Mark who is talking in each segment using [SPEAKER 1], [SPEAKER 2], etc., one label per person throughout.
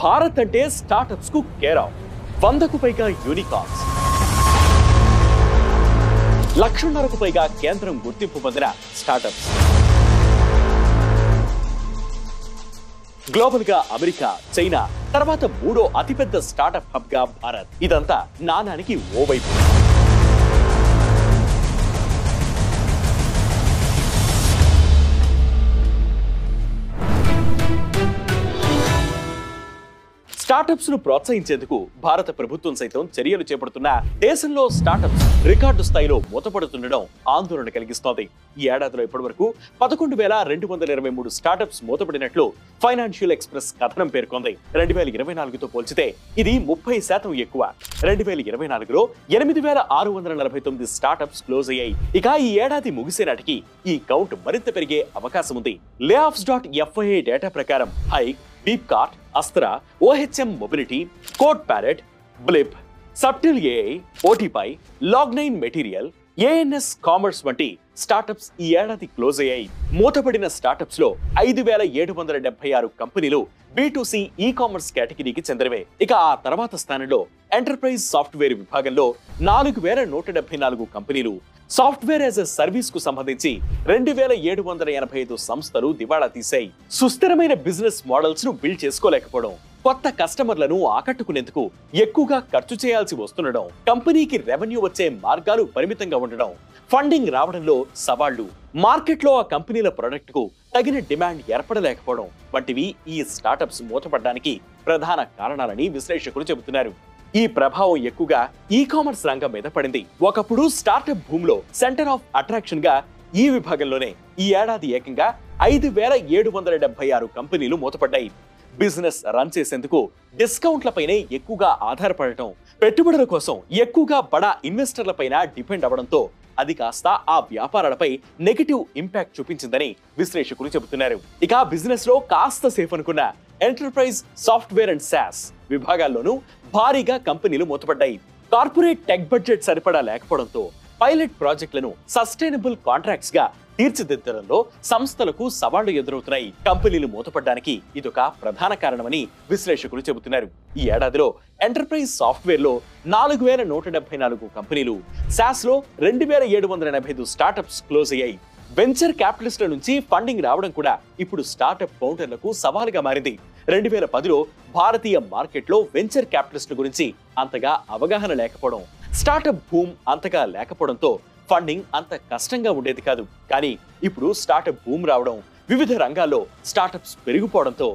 [SPEAKER 1] భారత్ అంటే స్టార్టప్స్ కు care of. 100కు పైగా యూనికార్న్స్, 1,50,000కు పైగా కేంద్రం గుర్తింపు పొందిన స్టార్టప్స్. గ్లోబల్ గా అమెరికా, చైనా తర్వాత 3వ అతిపెద్ద స్టార్టప్ హబ్ గా భారత్. ఇదంతా నాణానికి ఓవైపు. స్టార్టప్స్ ను ప్రోత్సహించేందుకు భారత ప్రభుత్వం సైతం చర్యలు చేపడుతున్న దేశంలో స్టార్టప్స్ రికార్డు స్థాయిలో మూతపడుతుండడం ఆందోళన కలిగిస్తోంది. ఈ ఏడాదిలో ఇప్పటివరకు 11,223 స్టార్టప్స్ మూతపడినట్లు ఫైనాన్షియల్ ఎక్స్ప్రెస్ కథనం పేర్కొంది. 2024తో పోల్చితే ఇది 30% ఎక్కువ. 2024లో 8,649 స్టార్టప్స్ క్లోజ్ అయ్యాయి. ఇక ఈ ఏడాది ముగిసే నాటికి ఈ కౌంట్ మరింత పెరిగే అవకాశం ఉంది. layoffs.fia డేటా ప్రకారం Hike, Beepkart, Astra, OHM mobility, code parrot, Blip, Subtl AI, ఓటీపై, లాగ్9 మెటీరియల్, ANS కామర్స్ వంటి స్టార్టప్స్ ఈ ఏడాది క్లోజ్ అయ్యాయి. మూతపడిన స్టార్టప్స్ లో 5,776 కంపెనీలు B2C ఈ-కామర్స్ కేటగిరీకి చెందినవే. ఇక ఆ తర్వాత స్థానంలో ఎంటర్ప్రైజ్ సాఫ్ట్వేర్ విభాగంలో 4,174 కంపెనీలు, సాఫ్ట్వేర్ యాజ్ ఎ సర్వీస్ కు సంబంధించి 2,785 సంస్థలు దివాళా తీశాయి. సుస్థిరమైన బిజినెస్ మోడల్స్ ను బిల్డ్ చేసుకోలేకపోవడం, కొత్త కస్టమర్లను ఆకట్టుకునేందుకు ఎక్కువగా ఖర్చు చేయాల్సి వస్తుండడం, కంపెనీకి రెవెన్యూ వచ్చే మార్గాలు పరిమితంగా ఉండడం, ఫండింగ్ రావడంలో సవాళ్లు, మార్కెట్లో ఆ కంపెనీల ప్రొడక్ట్ కు తగిన డిమాండ్ ఏర్పడలేకపోవడం వంటివి ఈ స్టార్టప్స్ మూతపడడానికి ప్రధాన కారణాలని విశ్లేషకులు చెబుతున్నారు. ఈ ప్రభావం ఎక్కువగా ఈ-కామర్స్ రంగం మీద పడింది. ఒకప్పుడు స్టార్టప్ భూమిలో సెంటర్ ఆఫ్ అట్రాక్షన్ గా ఈ విభాగంలోనే ఈ ఏడాది ఏకంగా 5,776 కంపెనీలు మూతపడ్డాయి. బిజినెస్ రన్ చేసేందుకు డిస్కౌంట్లపైనే ఎక్కువగా ఆధారపడటం, పెట్టుబడుల కోసం ఎక్కువగా బడా ఇన్వెస్టర్లపైన డిపెండ్ అవడంతో అది కాస్త ఆ వ్యాపారాలపై నెగటివ్ ఇంపాక్ట్ చూపించిందని విశ్లేషకులు చెబుతున్నారు. ఇక బిజినెస్ లో కాస్త సేఫ్ అనుకున్న ఎంటర్ప్రైజ్, సాఫ్ట్వేర్ అండ్ SaaS విభాగాల్లోనూ భారీగా కంపెనీలు మూతపడ్డాయి. కార్పొరేట్ టెక్ బడ్జెట్ సరిపడా లేకపోవడంతో పైలట్ ప్రాజెక్టులను సస్టైనబుల్ కాంట్రాక్ట్స్ గా తీర్చిదిద్దడంలో సంస్థలకు సవాళ్లు ఎదురవుతున్నాయి. కంపెనీలు మూతపడ్డానికి ఇదొక ప్రధాన కారణమని విశ్లేషకులు చెబుతున్నారు. ఈ ఏడాదిలో ఎంటర్ప్రైజ్ సాఫ్ట్వేర్ లో 4,174 కంపెనీలు, SaaS లో 2,785 స్టార్టప్స్ క్లోజ్ అయ్యాయి. వెంచర్ క్యాపిటలిస్టుల నుంచి ఫండింగ్ రావడం కూడా ఇప్పుడు స్టార్టప్ ఫౌండర్లకు సవాలుగా మారింది. 2010లో భారతీయ మార్కెట్లో వెంచర్ క్యాపిటలిస్టుల గురించి అంతగా అవగాహన లేకపోవడం, స్టార్టప్ బూమ్ అంతగా లేకపోవడంతో ఫండింగ్ అంత కష్టంగా ఉండేది కాదు. కానీ ఇప్పుడు స్టార్టప్ బూమ్ రావడం, వివిధ రంగాల్లో స్టార్టప్స్ పెరిగిపోవడంతో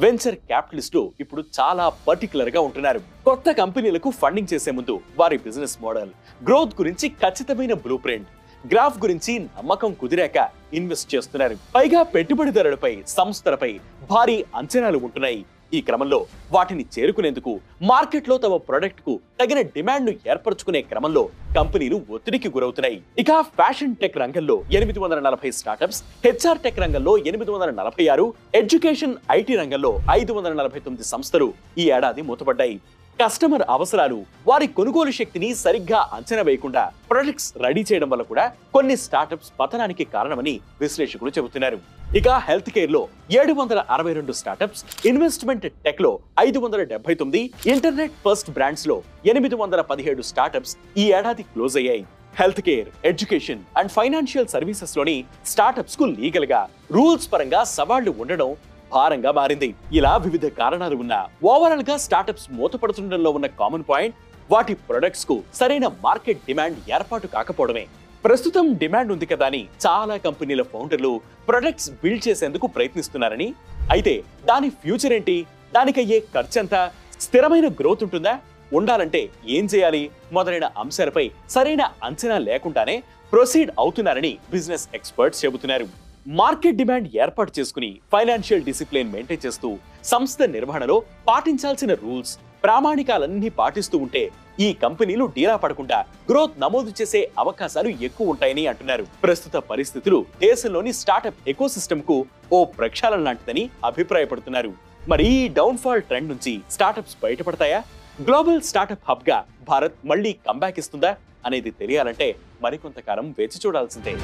[SPEAKER 1] వెంచర్ క్యాపిటలిస్టులు ఇప్పుడు చాలా పర్టికులర్ గా ఉంటున్నారు. కొత్త కంపెనీలకు ఫండింగ్ చేసే ముందు వారి బిజినెస్ మోడల్, గ్రోత్ గురించి ఖచ్చితమైన బ్లూ ప్రింట్, గ్రాఫ్ గురించి నమ్మకం కుదిరాక ఇన్వెస్ట్ చేస్తున్నారు. పైగా పెట్టుబడిదారులపై, సంస్థలపై భారీ అంచనాలు ఉంటున్నాయి. ఈ క్రమంలో వాటిని చేరుకునేందుకు మార్కెట్లో తమ ప్రొడక్ట్ కు తగిన డిమాండ్ ను ఏర్పరచుకునే క్రమంలో కంపెనీలు ఒత్తిడికి గురవుతున్నాయి. ఇక ఫ్యాషన్ టెక్ రంగంలో 840 స్టార్టప్స్, HR టెక్ రంగంలో 846, ఎడ్యుకేషన్ IT రంగంలో 549 సంస్థలు ఈ ఏడాది మూతపడ్డాయి. కస్టమర్ అవసరాలు, వారి కొనుగోలు శక్తిని సరిగ్గా అంచనా వేయకుండా ప్రొడక్ట్స్ రెడీ చేయడం వల్ల కూడా కొన్ని స్టార్టప్స్ పతనానికి కారణమని విశ్లేషకులు చెబుతున్నారు. ఇక హెల్త్ కేర్ లో 762 స్టార్టప్స్, ఇన్వెస్ట్మెంట్ టెక్ లో 579, ఇంటర్నెట్ ఫస్ట్ బ్రాండ్స్ లో 817 స్టార్టప్స్ ఈ ఏడాది క్లోజ్ అయ్యాయి. Health care, education and financial services లోని స్టార్టప్స్ కు లీగల్ గా, రూల్స్ పరంగా సవాళ్లు ఉండడం భారంగా మారింది. ఇలా వివిధ కారణాలు ఉన్నా ఓవరాల్ గా స్టార్టప్స్ మూతపడుతుండడంలో ఉన్న కామన్ పాయింట్ వాటి ప్రొడక్ట్స్ కు సరైన మార్కెట్ డిమాండ్ ఏర్పాటు కాకపోవడమే. ప్రస్తుతం డిమాండ్ ఉంది కదా అని చాలా కంపెనీల ఫౌండర్లు ప్రొడక్ట్స్ బిల్డ్ చేసేందుకు ప్రయత్నిస్తున్నారని, అయితే దాని ఫ్యూచర్ ఏంటి, దానికయ్యే ఖర్చంత, స్థిరమైన గ్రోత్ ఉంటుందా, ఉండాలంటే ఏం చేయాలి మొదలైన అంశాలపై సరైన అంచనా లేకుండానే ప్రొసీడ్ అవుతున్నారని బిజినెస్ ఎక్స్పర్ట్స్ చెబుతున్నారు. మార్కెట్ డిమాండ్ ఏర్పాటు చేసుకుని ఫైనాన్షియల్ డిసిప్లిన్ మెయింటైన్ చేస్తూ సంస్థ నిర్వహణలో పాటించాల్సిన రూల్స్, ప్రామాణికాలన్నీ పాటిస్తూ ఉంటే ఈ కంపెనీలు డీలా పడకుండా గ్రోత్ నమోదు చేసే అవకాశాలు ఎక్కువ ఉంటాయని అంటున్నారు. ప్రస్తుత పరిస్థితులు దేశంలోని స్టార్టప్ ఎకోసిస్టమ్ కు ఓ ప్రక్షాళన లాంటిదని అభిప్రాయపడుతున్నారు. మరి ఈ డౌన్ఫాల్ ట్రెండ్ నుంచి స్టార్టప్స్ బయటపడతాయా? గ్లోబల్ స్టార్టప్ హబ్ గా భారత్ మళ్ళీ కంబ్యాక్ ఇస్తుందా అనేది తెలియాలంటే మరికొంతకాలం వేచి చూడాల్సిందే.